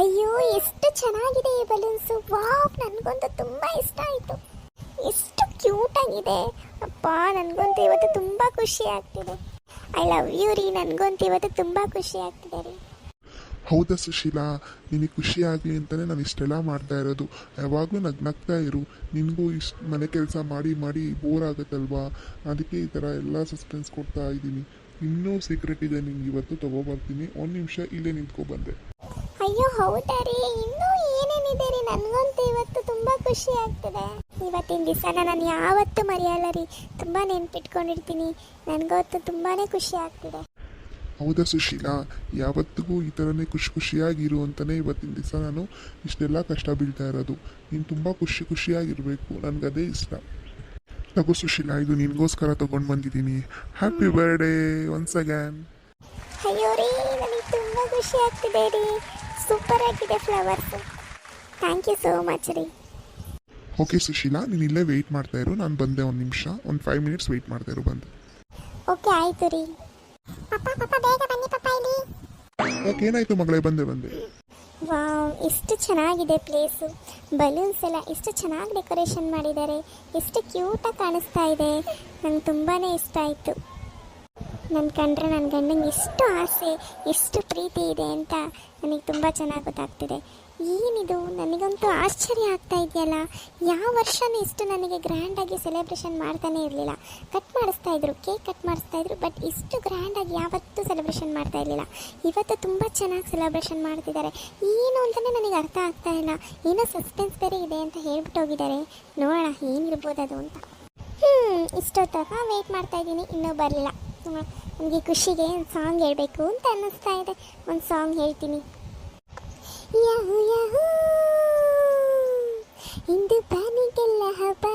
ಅಯ್ಯೋ ಎಷ್ಟು ಚೆನ್ನಾಗಿದೆ ಈ ಬಲೂನ್ಸು. ವಾವ್, ನನಗಂತೂ ತುಂಬ ಇಷ್ಟ ಆಯಿತು. ಎಷ್ಟು ಕ್ಯೂಟ್ ಆಗಿದೆ ಅಪ್ಪ. ನನಗಂತೂ ಇವತ್ತು ತುಂಬ ಖುಷಿ ಆಗ್ತಿದೆ. ಐ ಲವ್ ಯು ರೀ. ನನಗಂತೂ ಇವತ್ತು ತುಂಬ ಖುಷಿ ಆಗ್ತಿದೆ ರೀ. ಹೌದಾ ಸುಶೀಲಾ, ನಿನಗೆ ಖುಷಿ ಆಗಲಿ ಅಂತಲೇ ನಾನು ಇಷ್ಟೆಲ್ಲ ಮಾಡ್ತಾ ಇರೋದು. ಯಾವಾಗಲೂ ನಗ್ನಗ್ತಾ ಇರು. ನಿನಗೂ ಮನೆ ಕೆಲಸ ಮಾಡಿ ಮಾಡಿ ಬೋರ್ ಆಗುತ್ತಲ್ವಾ, ಅದಕ್ಕೆ ಈ ಥರ ಎಲ್ಲ ಸಸ್ಪೆನ್ಸ್ ಕೊಡ್ತಾ ಇದ್ದೀನಿ. ಇನ್ನೂ ಸೀಕ್ರೆಟ್ ಇದೆ, ನಿಂಗೆ ಇವತ್ತು ತೊಗೊಬರ್ತೀನಿ. ಒಂದು ನಿಮಿಷ ಇಲ್ಲೇ ನಿಂತ್ಕೊಬಂದೆ. ಅಯ್ಯೋ ಹೌದಾ ರೀ, ಇನ್ನೂ ಏನೇನಿದೆ ರೀ. ನನಗಂತೂ ಇವತ್ತು ತುಂಬ ಖುಷಿ ಆಗ್ತಿದೆ. ಇವತ್ತಿನ ದಿವಸನ ನಾನು ಯಾವತ್ತೂ ಮರೆಯಲ್ಲ ರೀ. ತುಂಬ ನೆನ್ಪಿಟ್ಕೊಂಡಿರ್ತೀನಿ. ನನಗವತ್ತು ತುಂಬಾ ಖುಷಿ ಆಗ್ತಿದೆ. ಹೌದಾ ಸುಶೀಲಾ, ಯಾವತ್ತಿಗೂ ಈ ಥರನೇ ಖುಷಿಯಾಗಿರು ಅಂತಲೇ ಇವತ್ತಿನ ದಿವಸ ನಾನು ಇಷ್ಟೆಲ್ಲ ಕಷ್ಟ ಬೀಳ್ತಾ ಇರೋದು. ನೀನು ತುಂಬ ಖುಷಿಯಾಗಿರಬೇಕು, ನನಗದೇ ಇಷ್ಟ. ತಗೋ ಸುಶೀಲಾ, ಇದು ನಿನಗೋಸ್ಕರ ತೊಗೊಂಡು ಬಂದಿದ್ದೀನಿ. Happy birthday once again. ಅಯ್ಯೋ ರೀ, ನನಗೆ ತುಂಬ ಖುಷಿ ಆಗ್ತಿದೆ ರೀ. ಸೂಪರ್ ಆಗಿದೆ flowers. Thank you so much ರೀ. ಓಕೆ ಸುಶೀಲಾ, ನೀನು ಇಲ್ಲೇ ವೆಯ್ಟ್ ಮಾಡ್ತಾ ಇರು. ನಾನು ಬಂದೆ, ಒಂದು ನಿಮಿಷ, ಒಂದು 5 ಮಿನಿಟ್ಸ್ ವೆಯ್ಟ್ ಮಾಡ್ತಾ ಇರು, ಬಂದೆ. ಓಕೆ ಆಯಿತು ರೀ. ಪಪ್ಪ ಬೇಗ ಬನ್ನಿ ಪಪ್ಪ ಇಲ್ಲಿ. ಯಾಕೆ, ಏನಾಯಿತು ಮಗಳೇ? ಬಂದೆ. ವಾವ್, ಎಷ್ಟು ಚೆನ್ನಾಗಿದೆ ಪ್ಲೇಸು. ಬಲೂನ್ಸ್ ಎಲ್ಲ ಎಷ್ಟು ಚೆನ್ನಾಗಿ ಡೆಕೋರೇಷನ್ ಮಾಡಿದ್ದಾರೆ. ಎಷ್ಟು ಕ್ಯೂಟಾಗಿ ಕಾಣಿಸ್ತಾ ಇದೆ. ನಂಗೆ ತುಂಬಾ ಇಷ್ಟ ಆಯಿತು. ನನ್ನ ಕಂಡ್ರೆ ನನ್ನ ಗಂಡಂಗೆ ಎಷ್ಟು ಆಸೆ, ಎಷ್ಟು ಪ್ರೀತಿ ಇದೆ ಅಂತ ನನಗೆ ತುಂಬ ಚೆನ್ನಾಗಿ ಗೊತ್ತಾಗ್ತಿದೆ. ಏನಿದು, ನನಗಂತೂ ಆಶ್ಚರ್ಯ ಆಗ್ತಾ ಇದೆಯಲ್ಲ. ಯಾವ ವರ್ಷವೂ ಇಷ್ಟು ನನಗೆ ಗ್ರ್ಯಾಂಡಾಗಿ ಸೆಲೆಬ್ರೇಷನ್ ಮಾಡ್ತಾನೆ ಇರಲಿಲ್ಲ. ಕೇಕ್ ಕಟ್ ಮಾಡಿಸ್ತಾ ಇದ್ರು, ಬಟ್ ಇಷ್ಟು ಗ್ರ್ಯಾಂಡಾಗಿ ಯಾವತ್ತೂ ಸೆಲೆಬ್ರೇಷನ್ ಮಾಡ್ತಾ ಇರಲಿಲ್ಲ. ಇವತ್ತು ತುಂಬ ಚೆನ್ನಾಗಿ ಸೆಲೆಬ್ರೇಷನ್ ಮಾಡ್ತಿದ್ದಾರೆ. ಏನು ಅಂತಲೇ ನನಗೆ ಅರ್ಥ ಆಗ್ತಾ ಇಲ್ಲ. ಏನೋ ಸಸ್ಪೆನ್ಸ್ ಬೇರೆ ಇದೆ ಅಂತ ಹೇಳ್ಬಿಟ್ಟು ಹೋಗಿದ್ದಾರೆ. ನೋಡೋಣ ಏನಿರ್ಬೋದು ಅದು ಅಂತ. ಇಷ್ಟೊತ್ತಾಗ ವೆಯ್ಟ್ ಮಾಡ್ತಾ ಇದ್ದೀನಿ, ಇನ್ನೂ ಬರಲಿಲ್ಲ. ನನಗೆ ಖುಷಿಗೆ ಒಂದು ಸಾಂಗ್ ಹೇಳಬೇಕು ಅಂತ ಅನ್ನಿಸ್ತಾ ಇದೆ. ಒಂದು ಸಾಂಗ್ ಹೇಳ್ತೀನಿ. ಯಾಹೂ ಯಾಹೂ ಇಂದು ಬಾನಿಗೆಲ್ಲ ಹಬ್ಬ,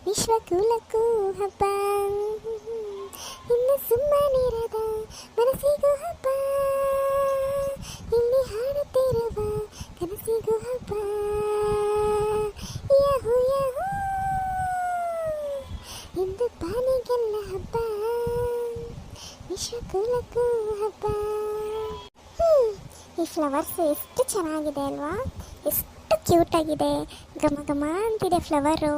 ವಿಶ್ವಕುಲಕ್ಕೂ ಹಬ್ಬ, ಇನ್ನು ಸುಮ್ಮನಿರದ ಮನಸ್ಸಿಗೂ ಹಬ್ಬ, ಇಲ್ಲಿ ಹಾಡುತ್ತಿರುವ ಕನಸಿಗೂ ಹಬ್ಬ. ಯಾಹೂ ಯಾಹೂ ಇಂದು ಬಾನಿಗೆಲ್ಲ ಹಬ್ಬ, ವಿಶ್ವಕುಲಕ್ಕೂ ಹಬ್ಬ. ಈ ಫ್ಲವರ್ಸ್ ಎಷ್ಟು ಚೆನ್ನಾಗಿದೆ ಅಲ್ವಾ, ಎಷ್ಟು ಕ್ಯೂಟಾಗಿದೆ. ಘಮ ಘಮ ಅಂತಿದೆ ಫ್ಲವರು.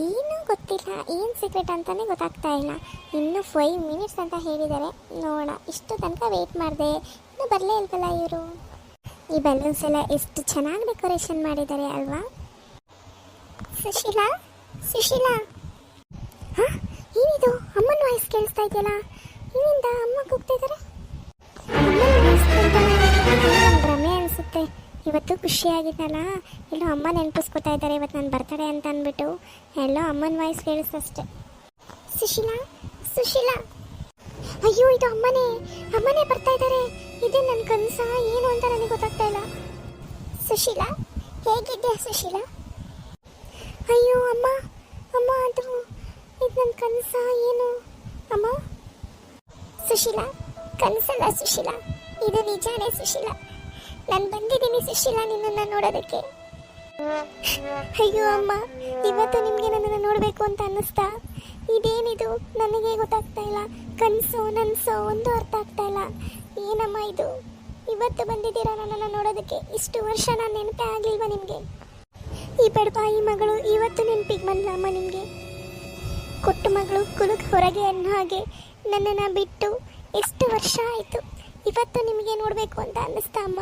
ಏನೂ ಗೊತ್ತಿಲ್ಲ, ಏನು ಸೀಕ್ರೆಟ್ ಅಂತಲೇ ಗೊತ್ತಾಗ್ತಾ ಇಲ್ಲ. ಇನ್ನೂ 5 ಮಿನಿಟ್ಸ್ ಅಂತ ಹೇಳಿದ್ದಾರೆ. ನೋಡೋಣ, ಇಷ್ಟು ತನಕ ವೆಯ್ಟ್ ಮಾಡಿದೆ, ಇನ್ನೂ ಬರಲೇ ಇಲ್ವಲ್ಲ ಇವರು. ಈ ಬಲೂನ್ಸ್ ಎಲ್ಲ ಎಷ್ಟು ಚೆನ್ನಾಗಿ ಡೆಕೋರೇಷನ್ ಮಾಡಿದ್ದಾರೆ ಅಲ್ವಾ. ಸುಶೀಲಾ ಹಾಂ, ಏನಿದು? ಅಮ್ಮನ ವಾಯ್ಸ್ ಕೇಳಿಸ್ತಾ ಇದೆಯಲ್ಲ. ಇಲ್ಲಿಂದ ಅಮ್ಮ ಕೂಗ್ತಾ ಇದ್ದಾರೆ. ಭ್ರಮೆ ಅನಿಸುತ್ತೆ. ಇವತ್ತು ಖುಷಿಯಾಗಿದ್ದಲ್ಲ, ಎಲ್ಲೋ ಅಮ್ಮ ನೆನಪಿಸ್ಕೊತಾ ಇದ್ದಾರೆ ಇವತ್ತು ನನ್ನ ಬರ್ತಡೇ ಅಂತ ಅಂದ್ಬಿಟ್ಟು. ಎಲ್ಲೋ ಅಮ್ಮನ ವಾಯ್ಸ್ ಕೇಳಿಸ್ತಷ್ಟೆ. ಸುಶೀಲಾ ಅಯ್ಯೋ, ಇದು ಅಮ್ಮನೇ ಬರ್ತಾ ಇದ್ದಾರೆ. ಇದೇ ನನ್ನ ಕನಸ ಏನು ಅಂತ ನನಗೆ ಗೊತ್ತಾಗ್ತಾ ಇಲ್ಲ. ಸುಶೀಲಾ, ಹೇಗಿದ್ಯಾ ಸುಶೀಲಾ? ಅಯ್ಯೋ ಅಮ್ಮ, ಅದು ಇದು ನನ್ನ ಕನಸ ಏನು ಅಮ್ಮ? ಸುಶೀಲಾ, ಕನಸಲ್ಲ ಸುಶೀಲಾ, ಇದು ನಿಜಾನೇ ಸುಶೀಲಾ. ನಾನು ಬಂದಿದ್ದೀನಿ ಸುಶೀಲಾ ನಿನ್ನನ್ನು ನೋಡೋದಕ್ಕೆ. ಅಯ್ಯೋ ಅಮ್ಮ, ಇವತ್ತು ನಿಮಗೆ ನನ್ನನ್ನು ನೋಡಬೇಕು ಅಂತ ಅನ್ನಿಸ್ತಾ? ಇದೇನಿದು ನನಗೆ ಗೊತ್ತಾಗ್ತಾ ಇಲ್ಲ. ಕನಸು ನನಸು ಒಂದು ಅರ್ಥ ಆಗ್ತಾ ಇಲ್ಲ. ಏನಮ್ಮ ಇದು? ಇವತ್ತು ಬಂದಿದ್ದೀರಾ ನನ್ನನ್ನು ನೋಡೋದಕ್ಕೆ? ಇಷ್ಟು ವರ್ಷ ನಾನು ನೆನಪೇ ಆಗಲಿಲ್ವಾ ನಿಮಗೆ? ಈ ಬಡಪಾಯಿ ಮಗಳು ಇವತ್ತು ನೆನಪಿಗೆ ಬಂದ್ಲಮ್ಮ ನಿಮಗೆ? ಕೊಟ್ಟು ಮಗಳು ಕುಲುಕ್ ಹೊರಗೆ ಅನ್ನೋ ಹಾಗೆ ನನ್ನನ್ನು ಬಿಟ್ಟು ಎಷ್ಟು ವರ್ಷ ಆಯಿತು. ಇವತ್ತು ನಿಮಗೆ ನೋಡಬೇಕು ಅಂತ ಅನ್ನಿಸ್ತಾ ಅಮ್ಮ?